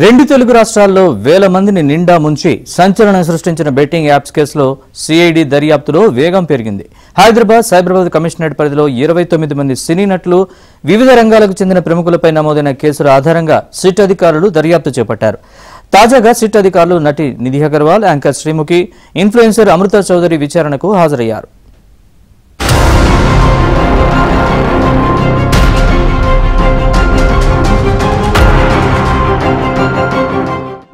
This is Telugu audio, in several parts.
రెండు తెలుగు రాష్ట్రాల్లో వేల మందిని నిండా ముంచి సంచలనం సృష్టించిన బెట్టింగ్ యాప్స్ కేసులో సిఐడి దర్యాప్తులో వేగం పెరిగింది. హైదరాబాద్ సైబరాబాద్ కమిషనరేట్ పరిధిలో 29 మంది సినీ నటులు, వివిధ రంగాలకు చెందిన ప్రముఖులపై నమోదైన కేసుల ఆధారంగా సిట్ అధికారులు దర్యాప్తు చేపట్టారు. తాజాగా సిట్ అధికారులు నటి నిధి అగర్వాల్, యాంకర్ శ్రీముఖి, ఇన్ఫ్లుయెన్సర్ అమృత చౌదరి విచారణకు హాజరయ్యారు.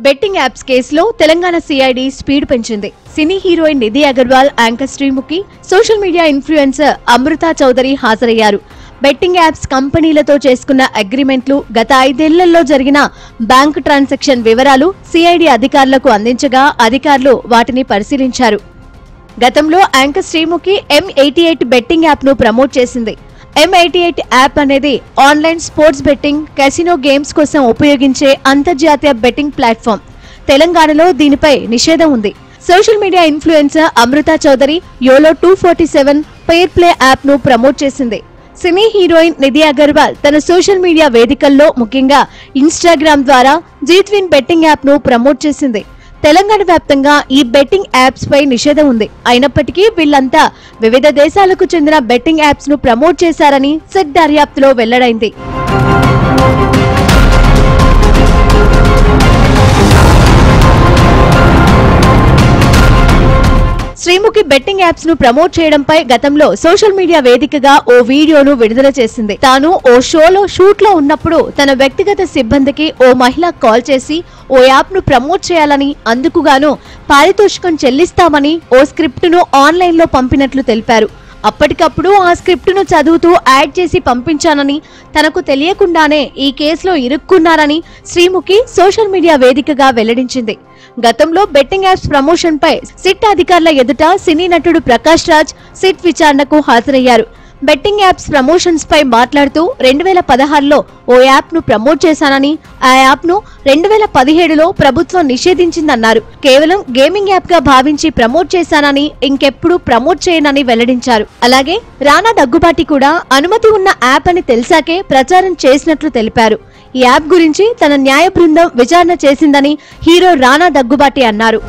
బెట్టింగ్ యాప్స్ కేసులో తెలంగాణ సిఐడి స్పీడ్ పెంచింది. Cine heroine Nidhi Agarwal, anchor Sreemukhi, social media influencer Amrutha Chowdary హాజరయ్యారు. బెట్టింగ్ యాప్స్ కంపెనీలతో చేసుకున్న అగ్రిమెంట్లు, గత 5 ఏళ్లలో జరిగిన బ్యాంకు ట్రాన్సాక్షన్ వివరాలు సిఐడి అధికారులకు అందించగా అధికారులు వాటిని పరిశీలించారు. గతంలో anchor Sreemukhi M88 betting app ను ప్రమోట్ చేసింది. M88 యాప్ అనేది online sports betting, casino games కోసం ఉపయోగించే అంతర్జాతీయ బెట్టింగ్ ప్లాట్ఫామ్. తెలంగాణలో దీనిపై నిషేధం ఉంది. Social media influencer Amrutha Chowdary YOLO 247 pair play app ను ప్రమోట్ చేసింది. సినీ హీరోయిన్ నిధి అగర్వాల్ తన సోషల్ మీడియా వేదికల్లో ముఖ్యంగా ఇన్స్టాగ్రామ్ ద్వారా జీట్విన్ బెట్టింగ్ యాప్ ను ప్రమోట్ చేసింది. తెలంగాణ వ్యాప్తంగా ఈ బెట్టింగ్ యాప్స్ పై నిషేధం ఉంది. అయినప్పటికీ వీళ్లంతా వివిధ దేశాలకు చెందిన బెట్టింగ్ యాప్స్ ను ప్రమోట్ చేశారని సిట్ దర్యాప్తులో వెల్లడైంది. శ్రీముఖి బెట్టింగ్ యాప్స్ ను ప్రమోట్ చేయడంపై గతంలో సోషల్ మీడియా వేదికగా ఓ వీడియోను విడుదల చేసింది. తాను ఓ షోలో షూట్ లో ఉన్నప్పుడు తన వ్యక్తిగత సిబ్బందికి ఓ మహిళ కాల్ చేసి ఓ యాప్ ను ప్రమోట్ చేయాలని, అందుకుగాను పారితోషికం చెల్లిస్తామని ఓ స్క్రిప్ట్ ను ఆన్లైన్ లో పంపినట్లు తెలిపారు. అప్పటికప్పుడు ఆ స్క్రిప్ట్ ను చదువుతూ యాడ్ చేసి పంపించానని, తనకు తెలియకుండానే ఈ కేసులో ఇరుక్కున్నారని శ్రీముఖి సోషల్ మీడియా వేదికగా వెల్లడించింది. గతంలో బెట్టింగ్ యాప్స్ ప్రమోషన్ పై సిట్ అధికారుల ఎదుట సినీ నటుడు ప్రకాష్ రాజ్ సిట్ విచారణకు హాజరయ్యారు. బెట్టింగ్ యాప్స్ ప్రమోషన్స్ పై మాట్లాడుతూ 2016లో ఓ యాప్ ను ప్రమోట్ చేశానని, ఆ యాప్ ను 2017లో ప్రభుత్వం నిషేధించిందన్నారు. కేవలం గేమింగ్ యాప్ గా భావించి ప్రమోట్ చేశానని, ఇంకెప్పుడు ప్రమోట్ చేయనని వెల్లడించారు. అలాగే రానా దగ్గుబాటి కూడా అనుమతి ఉన్న యాప్ అని తెలిసాకే ప్రచారం చేసినట్లు తెలిపారు. ఈ యాప్ గురించి తన న్యాయ బృందం విచారణ చేసిందని హీరో రానా దగ్గుబాటి అన్నారు.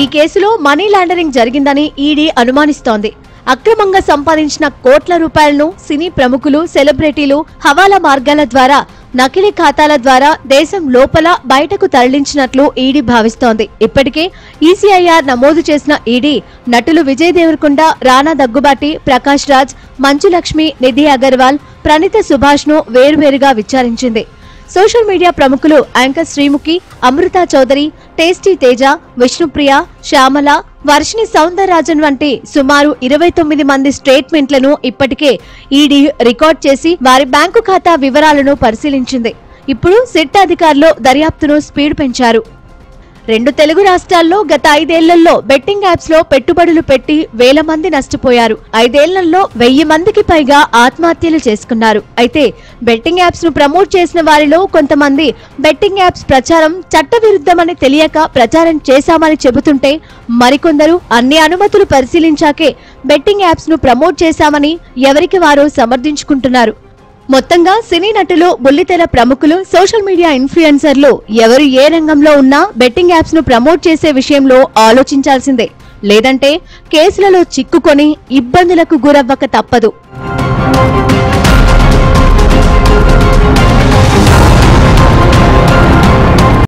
ఈ కేసులో మనీ లాండరింగ్ జరిగిందని ఈడీ అనుమానిస్తోంది. అక్రమంగా సంపాదించిన కోట్ల రూపాయలను సినీ ప్రముఖులు, సెలబ్రిటీలు హవాలా మార్గాల ద్వారా, నకిలీ ఖాతాల ద్వారా దేశం లోపల బయటకు తరలించినట్లు ఈడీ భావిస్తోంది. ఇప్పటికే ఈసీఐఆర్ నమోదు చేసిన ఈడీ నటులు విజయ్ దేవరకొండ, రానా దగ్గుబాటి, ప్రకాష్ రాజ్, మంచు లక్ష్మి, నిధి అగర్వాల్, ప్రణీత సుభాష్ ను వేరువేరుగా విచారించింది. సోషల్ మీడియా ప్రముఖులు యాంకర్ శ్రీముఖి, అమృత చౌదరి, టేస్టీ తేజ, విష్ణుప్రియ, శ్యామల, వర్షిణి సౌందరరాజన్ వంటి సుమారు 29 మంది స్టేట్మెంట్లను ఇప్పటికే ఈడీ రికార్డ్ చేసి వారి బ్యాంకు ఖాతా వివరాలను పరిశీలించింది. ఇప్పుడు సిట్ అధికారులు దర్యాప్తును స్పీడ్ పెంచారు. రెండు తెలుగు రాష్ట్రాల్లో గత 5 ఏళ్లలో బెట్టింగ్ యాప్స్ లో పెట్టుబడులు పెట్టి వేల మంది నష్టపోయారు. 5 ఏళ్లలో 1000 మందికి పైగా ఆత్మహత్యలు చేసుకున్నారు. అయితే బెట్టింగ్ యాప్స్ ను ప్రమోట్ చేసిన వారిలో కొంతమంది బెట్టింగ్ యాప్స్ ప్రచారం చట్టవిరుద్ధమని తెలియక ప్రచారం చేశామని చెబుతుంటే, మరికొందరు అన్ని అనుమతులు పరిశీలించాకే బెట్టింగ్ యాప్స్ ను ప్రమోట్ చేశామని ఎవరికి వారు సమర్థించుకుంటున్నారు. మొత్తంగా సినీ నటులు, బుల్లితెర ప్రముఖులు, సోషల్ మీడియా ఇన్ఫ్లుయెన్సర్లు ఎవరు ఏ రంగంలో ఉన్నా బెట్టింగ్ యాప్స్ ను ప్రమోట్ చేసే విషయంలో ఆలోచించాల్సిందే. లేదంటే కేసులలో చిక్కుకొని ఇబ్బందులకు గురవ్వక తప్పదు.